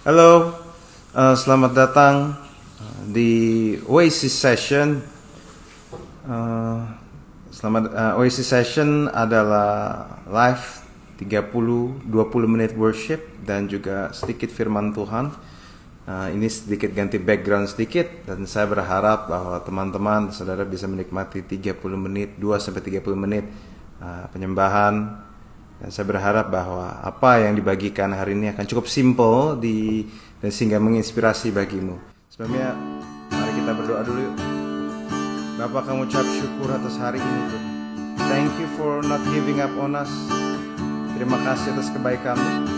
Halo, selamat datang di Oasis Session. Oasis Session adalah live 30-20 menit worship dan juga sedikit firman Tuhan. Ini sedikit ganti background sedikit, dan saya berharap bahwa teman-teman, saudara bisa menikmati 30 menit, 2-30 menit penyembahan. Dan saya berharap bahwa apa yang dibagikan hari ini akan cukup simple dan sehingga menginspirasi bagimu. Sebelumnya, mari kita berdoa dulu yuk. Bapa, kami ucap syukur atas hari ini Tuhan. Thank you for not giving up on us. Terima kasih atas kebaikanmu.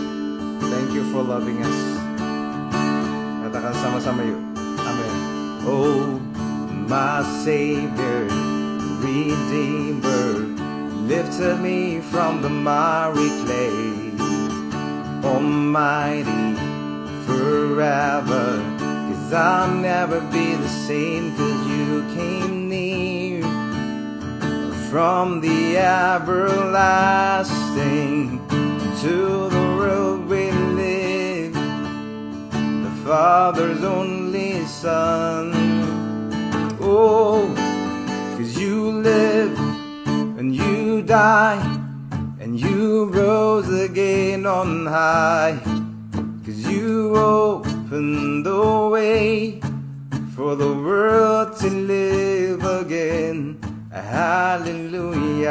Thank you for loving us. Katakan sama-sama yuk. Amin. Oh, my Savior, Redeemer, lifted me from the miry clay. Almighty, forever, 'cause I'll never be the same, 'cause you came near. From the everlasting to the world we live, the Father's only Son. Oh, 'cause you live and you die, and you rose again on high, 'cause you opened the way for the world to live again. Hallelujah,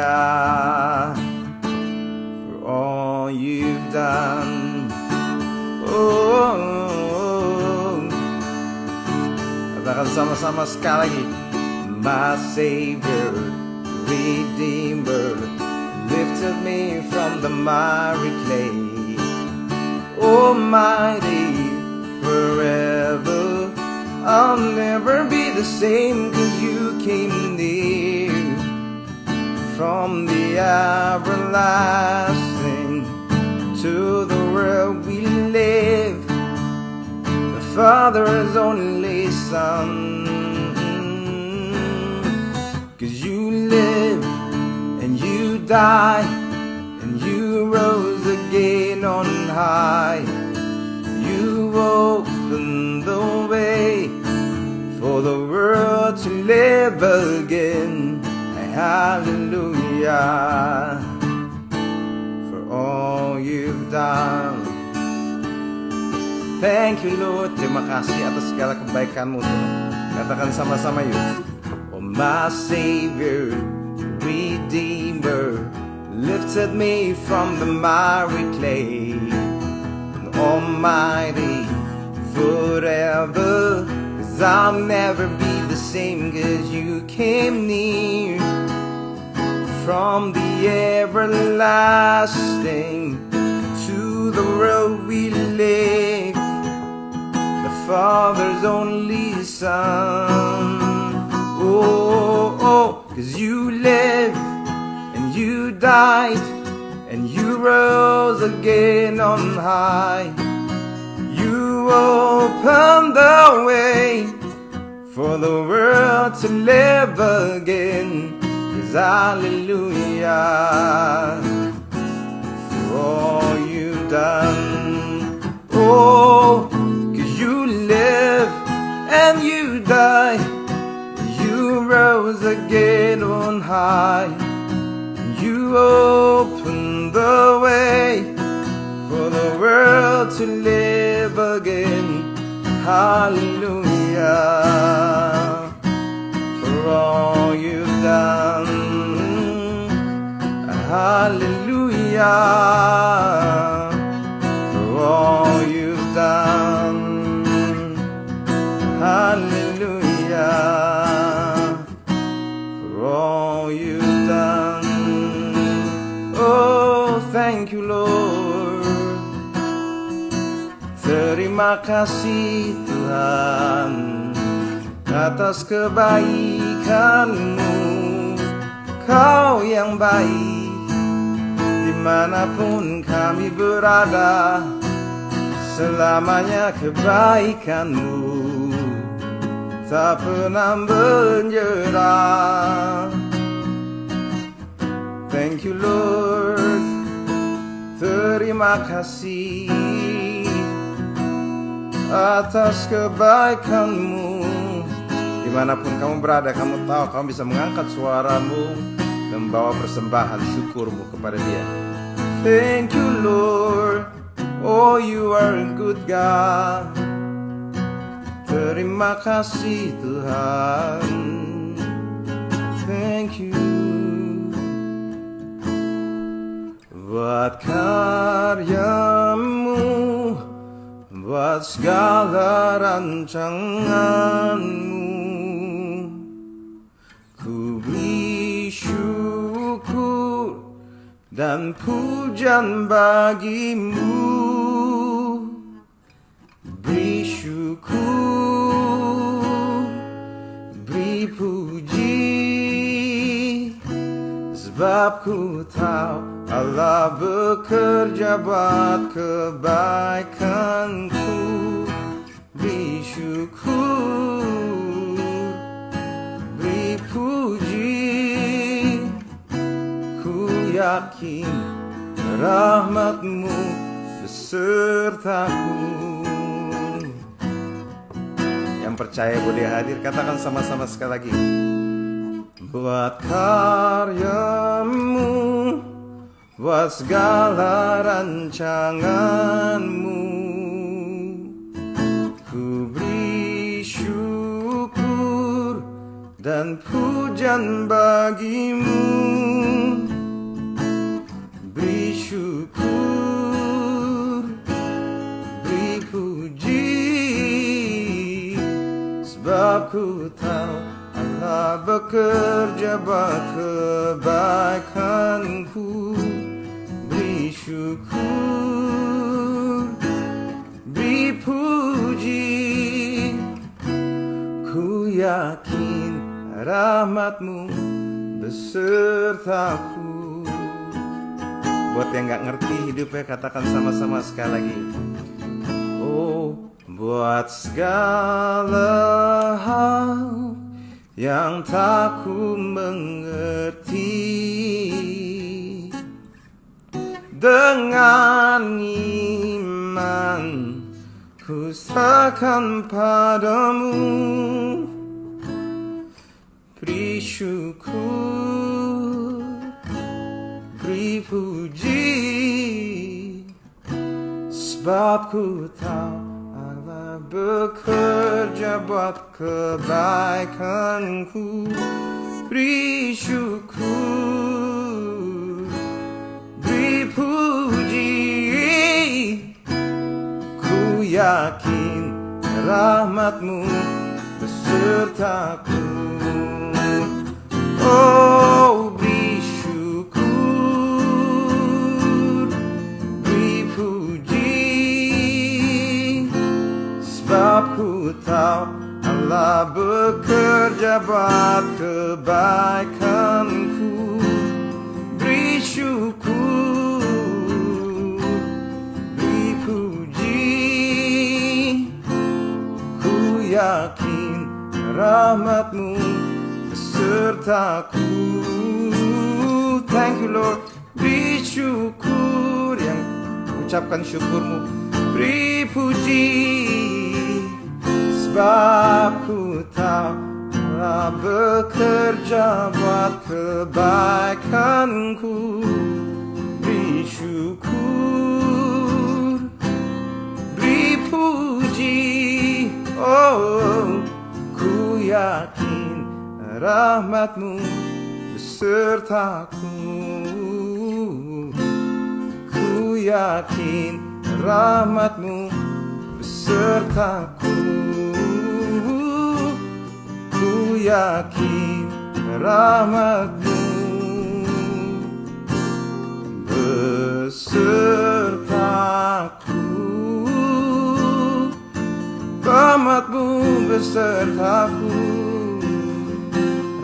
for all you've done. Oh, katakan sama-sama sekali lagi. My Savior, Redeemer, lifted me from the miry clay. Almighty, forever, I'll never be the same, 'cause you came near. From the everlasting to the world we live, the Father's only Son. 'Cause you live and you die, and you rose again on high. You opened the way for the world to live again. Hallelujah, for all you've done. Thank you Lord, terima kasih atas segala kebaikan-Mu Tuhan. Katakan sama-sama yuk. Oh, my Savior, Redeemer, lifted me from the miry clay. Almighty, forever, 'cause I'll never be the same, 'cause you came near. From the everlasting to the world we live, the Father's only Son. Oh, 'cause you live and you died, and you rose again on high. You opened the way for the world to live again. Yes, hallelujah, for all you've done. Oh, 'cause you live and you die, you rose again on high. You opened the way for the world to live again. Hallelujah, for all you've done. Hallelujah, for all you've done. Hallelujah, for all you've done. Oh, thank you Lord. Terima kasih Tuhan atas kebaikan-Mu. Kau yang baik, dimanapun kami berada, selamanya kebaikan-Mu tak pernah menyerah. Thank you Lord, terima kasih atas kebaikan-Mu. Dimanapun kamu berada, kamu tahu kamu bisa mengangkat suaramu dan membawa persembahan syukurmu kepada Dia. Thank you Lord, oh you are a good God. Terima kasih Tuhan. Thank you. Buat karya-Mu, buat segala rancangan-Mu, ku beri syukur dan pujian bagi-Mu. Beri syukur, beri puji, sebab ku tahu Allah bekerja buat kebaikanku. Beri syukur, beri puji, ku yakin rahmat-Mu besertaku. Yang percaya boleh hadir, katakan sama-sama sekali lagi. Buat karya-Mu, buat segala rancangan-Mu, ku beri syukur dan pujian bagi-Mu. Beri syukur, beri puji, sebab ku tahu Allah bekerja buat kebaikanku. Beri syukur, beri puji, ku yakin rahmat-Mu besertaku. Buat yang gak ngerti hidupnya, katakan sama-sama sekali lagi. Oh, buat segala hal yang tak ku mengerti, dengan iman ku serahkan padamu. Beri syukur, beri puji, sebab ku tahu Allah bekerja buat kebaikanku. Beri syukur, beri puji, ku yakin rahmat-Mu besertaku. Oh, beri syukur, beri puji, sebab ku tahu Allah bekerja buat kebaikanku. Beri syukur, beri puji, ku yakin rahmat-Mu besertaku. Thank you Lord. Beri syukur, yang ucapkan syukur-Mu. Beri puji, sebab ku tahu Allah bekerja buat kebaikanku. Beri syukur, beri puji, oh, ku yakin rahmat-Mu besertaku. Ku yakin rahmat-Mu besertaku. Ku yakin rahmat-Mu besertaku. Rahmat-Mu besertaku.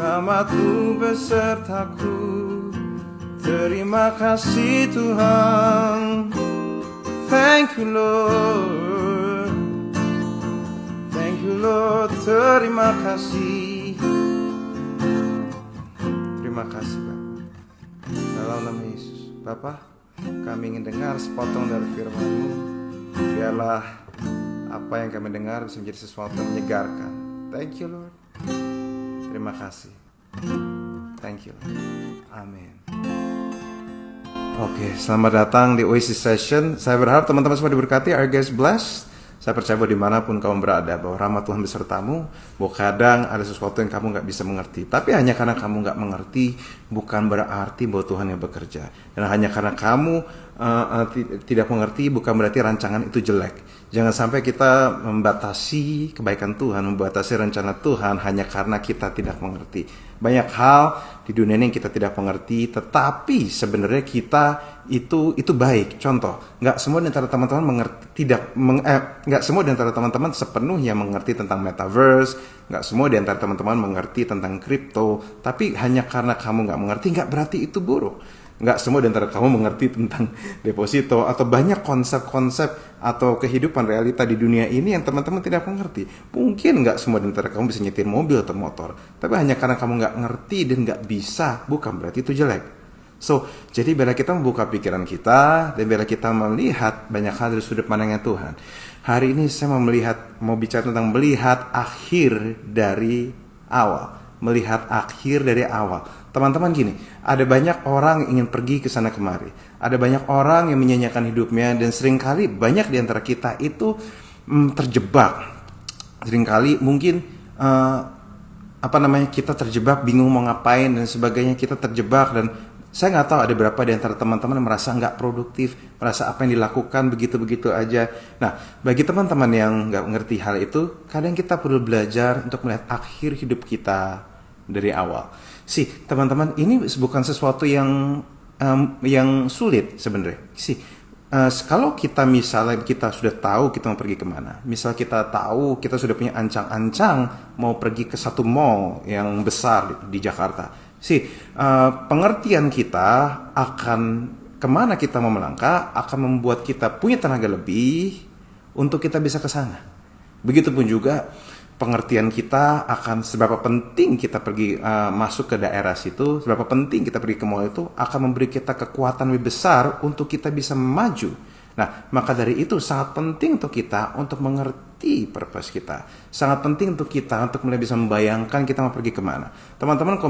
Rahmat-Mu besertaku. Terima kasih Tuhan. Thank you Lord. Thank you Lord. Terima kasih. Terima kasih Bapak. Dalam nama Yesus. Bapak, kami ingin dengar sepotong dari firman-Mu. Biarlah apa yang kami dengar bisa menjadi sesuatu yang menyegarkan. Thank you Lord. Terima kasih. Thank you Lord. Amin. Oke, selamat datang di Oasis Session. Saya berharap teman-teman semua diberkati. Are you guys blessed? Saya percaya bahwa dimanapun kamu berada, bahwa rahmat Tuhan besertamu, bahwa kadang ada sesuatu yang kamu nggak bisa mengerti. Tapi hanya karena kamu nggak mengerti, bukan berarti bahwa Tuhan yang bekerja. Dan hanya karena kamu tidak mengerti, bukan berarti rancangan itu jelek. Jangan sampai kita membatasi kebaikan Tuhan, membatasi rencana Tuhan hanya karena kita tidak mengerti. Banyak hal di dunia ini yang kita tidak mengerti, tetapi sebenarnya kita itu baik. Contoh, nggak semua di antara teman-teman mengerti, nggak semua di antara teman-teman sepenuhnya mengerti tentang metaverse, nggak semua di antara teman-teman mengerti tentang kripto. Tapi hanya karena kamu nggak mengerti, nggak berarti itu buruk. Nggak semua di antara kamu mengerti tentang deposito atau banyak konsep-konsep atau kehidupan realita di dunia ini yang teman-teman tidak mengerti. Mungkin nggak semua di antara kamu bisa nyetir mobil atau motor, tapi hanya karena kamu nggak ngerti dan nggak bisa, bukan berarti itu jelek. So, jadi bila kita membuka pikiran kita dan bila kita melihat banyak hal dari sudut pandangnya Tuhan. Hari ini saya mau bicara tentang melihat akhir dari awal. Melihat akhir dari awal. Teman-teman gini, ada banyak orang yang ingin pergi ke sana kemari. Ada banyak orang yang menyanyiakan hidupnya dan seringkali banyak di antara kita itu terjebak. Seringkali mungkin kita terjebak, bingung mau ngapain dan sebagainya, kita terjebak dan saya nggak tahu ada berapa di antara teman-teman yang merasa nggak produktif, merasa apa yang dilakukan begitu-begitu aja. Nah, bagi teman-teman yang nggak mengerti hal itu, kadang kita perlu belajar untuk melihat akhir hidup kita dari awal. Teman-teman, ini bukan sesuatu yang sulit sebenarnya. Kalau kita misalnya kita sudah tahu kita mau pergi kemana, misal kita tahu kita sudah punya ancang-ancang mau pergi ke satu mall yang besar di Jakarta. Pengertian kita akan kemana kita mau melangkah akan membuat kita punya tenaga lebih untuk kita bisa ke sana. Begitupun juga pengertian kita akan seberapa penting kita pergi masuk ke daerah situ, seberapa penting kita pergi ke mall itu akan memberi kita kekuatan lebih besar untuk kita bisa maju. Nah, maka dari itu sangat penting untuk kita untuk mengerti purpose kita. Sangat penting untuk kita untuk mulai bisa membayangkan kita mau pergi kemana. Teman-teman,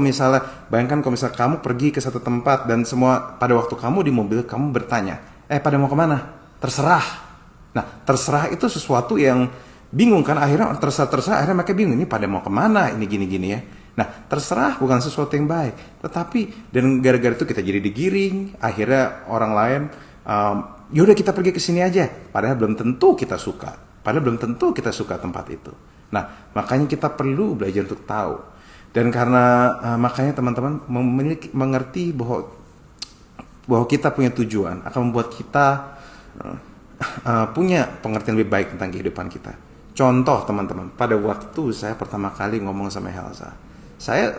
bayangkan kalau misalnya kamu pergi ke satu tempat dan semua pada waktu kamu di mobil kamu bertanya, pada mau kemana? Terserah. Nah, terserah itu sesuatu yang bingung kan, akhirnya terserah akhirnya mereka bingung, ini pada mau kemana, ini gini-gini ya. Nah, terserah bukan sesuatu yang baik, tetapi dan gara-gara itu kita jadi digiring, akhirnya orang lain yaudah kita pergi ke sini aja, padahal belum tentu kita suka tempat itu. Nah, makanya kita perlu belajar untuk tahu. Dan karena makanya teman-teman mengerti bahwa kita punya tujuan akan membuat kita punya pengertian lebih baik tentang kehidupan kita. Contoh teman-teman, pada waktu saya pertama kali ngomong sama Helsa, saya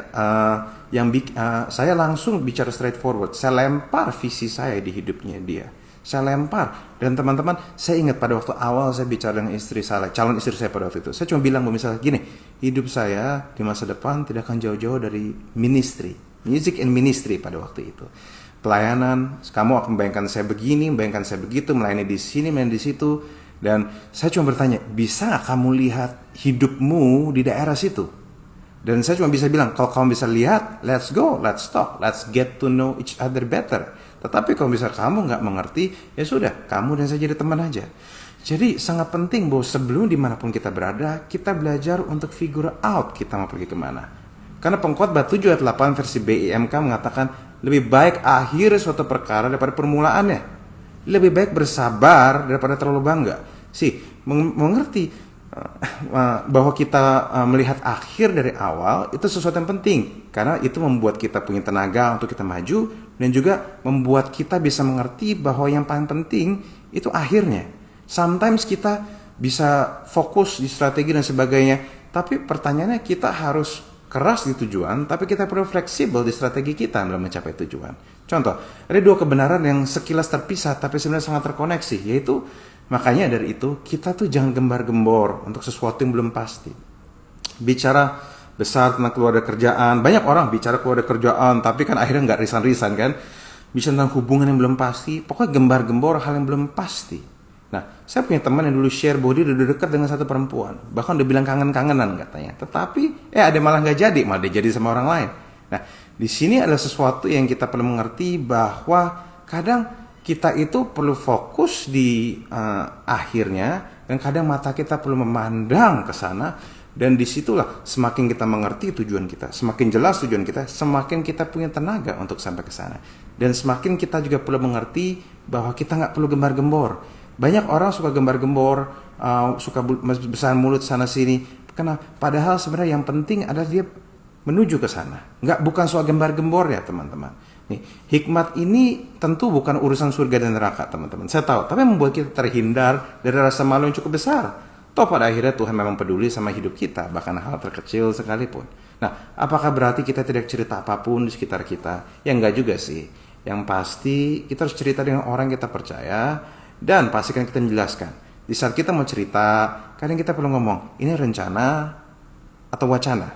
langsung bicara straightforward. Saya lempar visi saya di hidupnya dia. Saya lempar. Dan teman-teman, saya ingat pada waktu awal saya bicara dengan calon istri saya pada waktu itu. Saya cuma bilang misalnya gini, hidup saya di masa depan tidak akan jauh-jauh dari ministry, music and ministry pada waktu itu. Pelayanan, kamu akan membayangkan saya begini, membayangkan saya begitu, melayani di sini, melayani di situ. Dan saya cuma bertanya, bisa gak kamu lihat hidupmu di daerah situ? Dan saya cuma bisa bilang, kalau kamu bisa lihat, let's go, let's talk, let's get to know each other better. Tetapi kalau bisa kamu nggak mengerti, ya sudah, kamu dan saya jadi teman aja. Jadi sangat penting bahwa sebelum dimanapun kita berada, kita belajar untuk figure out kita mau pergi kemana. Karena Pengkhotbah 7 ayat 8 versi BIMK mengatakan, lebih baik akhir suatu perkara daripada permulaannya. Lebih baik bersabar daripada terlalu bangga. Mengerti bahwa kita melihat akhir dari awal itu sesuatu yang penting. Karena itu membuat kita punya tenaga untuk kita maju. Dan juga membuat kita bisa mengerti bahwa yang paling penting itu akhirnya. Sometimes kita bisa fokus di strategi dan sebagainya. Tapi pertanyaannya kita harus keras di tujuan, tapi kita perlu fleksibel di strategi kita dalam mencapai tujuan. Contoh, ada dua kebenaran yang sekilas terpisah tapi sebenarnya sangat terkoneksi, yaitu makanya dari itu kita tuh jangan gembar-gembor untuk sesuatu yang belum pasti. Bicara besar tentang keluarga kerjaan, banyak orang bicara keluarga kerjaan tapi kan akhirnya nggak resign kan. Bicara tentang hubungan yang belum pasti, pokoknya gembar-gembor hal yang belum pasti. Nah, saya punya teman yang dulu share bahwa dia udah dekat dengan satu perempuan. Bahkan udah bilang kangen-kangenan katanya. Tetapi, ada malah nggak jadi. Malah dia jadi sama orang lain. Nah, di sini adalah sesuatu yang kita perlu mengerti bahwa kadang kita itu perlu fokus di akhirnya. Dan kadang mata kita perlu memandang ke sana. Dan disitulah semakin kita mengerti tujuan kita. Semakin jelas tujuan kita. Semakin kita punya tenaga untuk sampai ke sana. Dan semakin kita juga perlu mengerti bahwa kita nggak perlu gembar-gembor. Banyak orang suka gembar-gembor, suka besar mulut sana sini. Karena padahal sebenarnya yang penting adalah dia menuju ke sana. Bukan soal gembar-gembor ya teman-teman. Nih, hikmat ini tentu bukan urusan surga dan neraka teman-teman. Saya tahu, tapi membuat kita terhindar dari rasa malu yang cukup besar. Toh pada akhirnya Tuhan memang peduli sama hidup kita, bahkan hal terkecil sekalipun. Nah, apakah berarti kita tidak cerita apapun di sekitar kita? Ya enggak juga sih. Yang pasti kita harus cerita dengan orang yang kita percaya. Dan pastikan kita menjelaskan. Di saat kita mau cerita, kadang kita perlu ngomong, ini rencana atau wacana.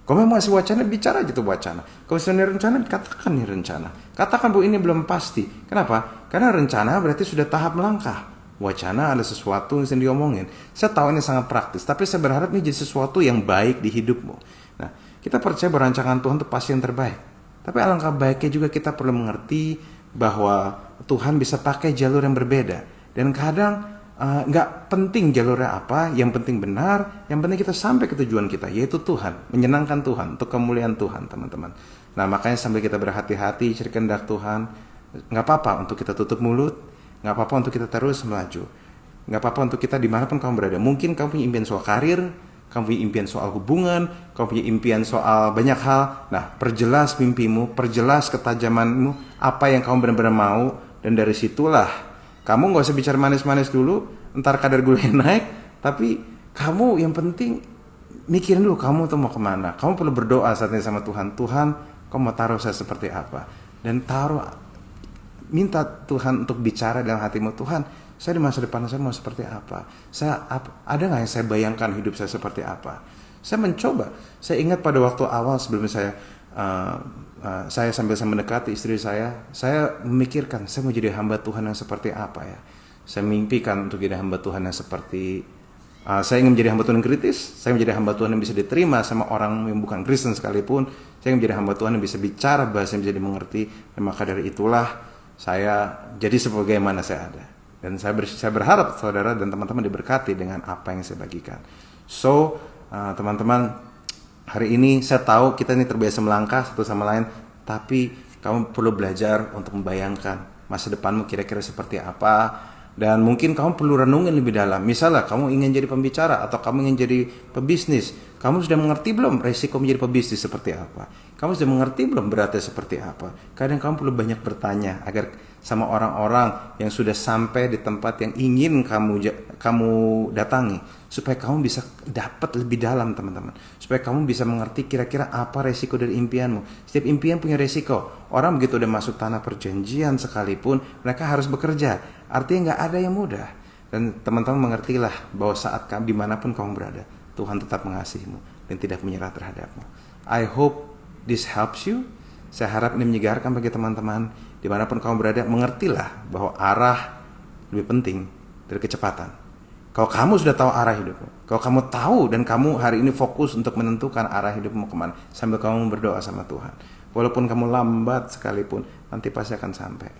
Kalau memang masih wacana, bicara aja tuh wacana. Kalau misalnya rencana, katakan ini rencana. Katakan bahwa ini belum pasti. Kenapa? Karena rencana berarti sudah tahap melangkah. Wacana adalah sesuatu yang diomongin. Saya tahu ini sangat praktis, tapi saya berharap ini jadi sesuatu yang baik di hidupmu. Nah, kita percaya bahwa rancangan Tuhan itu pasti yang terbaik. Tapi alangkah baiknya juga kita perlu mengerti bahwa Tuhan bisa pakai jalur yang berbeda. Dan kadang nggak penting jalurnya apa, yang penting benar, yang penting kita sampai ke tujuan kita, yaitu Tuhan, menyenangkan Tuhan, untuk kemuliaan Tuhan teman-teman. Nah makanya sambil kita berhati-hati cari kehendak Tuhan, nggak apa-apa untuk kita tutup mulut, nggak apa-apa untuk kita terus melaju, nggak apa-apa untuk kita dimanapun kamu berada. Mungkin kamu punya impian soal karir, kamu punya impian soal hubungan, kamu punya impian soal banyak hal. Nah perjelas mimpimu, perjelas ketajamanmu, apa yang kamu benar-benar mau, dan dari situlah kamu gak usah bicara manis-manis dulu, ntar kadar gulanya naik, tapi kamu yang penting mikirin dulu kamu tuh mau kemana. Kamu perlu berdoa saat ini sama Tuhan. Tuhan, kamu mau taruh saya seperti apa? Dan minta Tuhan untuk bicara dalam hatimu. Tuhan, saya di masa depan saya mau seperti apa? Ada gak yang saya bayangkan hidup saya seperti apa? Saya mencoba. Saya ingat pada waktu awal sebelum saya sambil saya mendekati istri saya memikirkan saya mau jadi hamba Tuhan yang seperti apa ya. Saya mimpikan untuk jadi hamba Tuhan yang seperti saya ingin menjadi hamba Tuhan yang kritis, saya menjadi hamba Tuhan yang bisa diterima sama orang yang bukan Kristen sekalipun, saya ingin menjadi hamba Tuhan yang bisa bicara bahasa yang bisa dimengerti, dan maka dari itulah saya jadi sebagaimana saya ada. Dan saya berharap saudara dan teman-teman diberkati dengan apa yang saya bagikan. So teman-teman, hari ini saya tahu kita ini terbiasa melangkah satu sama lain, tapi kamu perlu belajar untuk membayangkan masa depanmu kira-kira seperti apa. Dan mungkin kamu perlu renungin lebih dalam. Misalnya kamu ingin jadi pembicara atau kamu ingin jadi pebisnis. Kamu sudah mengerti belum resiko menjadi pebisnis seperti apa? Kamu sudah mengerti belum beratnya seperti apa? Kadang kamu perlu banyak bertanya agar sama orang-orang yang sudah sampai di tempat yang ingin kamu datangi, supaya kamu bisa dapat lebih dalam teman-teman. Supaya kamu bisa mengerti kira-kira apa resiko dari impianmu. Setiap impian punya resiko. Orang begitu udah masuk tanah perjanjian sekalipun, mereka harus bekerja. Artinya nggak ada yang mudah. Dan teman-teman mengertilah bahwa saat dimanapun kamu berada, Tuhan tetap mengasihimu dan tidak menyerah terhadapmu. I hope this helps you. Saya harap ini menyegarkan bagi teman-teman. Dimanapun kamu berada, mengertilah bahwa arah lebih penting dari kecepatan. Kalau kamu sudah tahu arah hidupmu, kalau kamu tahu dan kamu hari ini fokus untuk menentukan arah hidupmu kemana, sambil kamu berdoa sama Tuhan, walaupun kamu lambat sekalipun, nanti pasti akan sampai.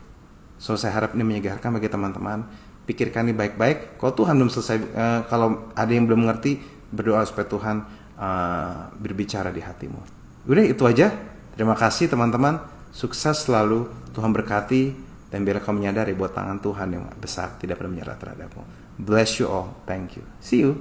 So saya harap ini menyegarkan bagi teman-teman. Pikirkan ini baik-baik. Kalau Tuhan belum selesai, kalau ada yang belum mengerti, berdoa supaya Tuhan berbicara di hatimu. Udah itu aja. Terima kasih teman-teman. Sukses selalu. Tuhan berkati. Dan biar kamu menyadari bahwa tangan Tuhan yang besar tidak pernah menyerah terhadapmu. Bless you all. Thank you. See you.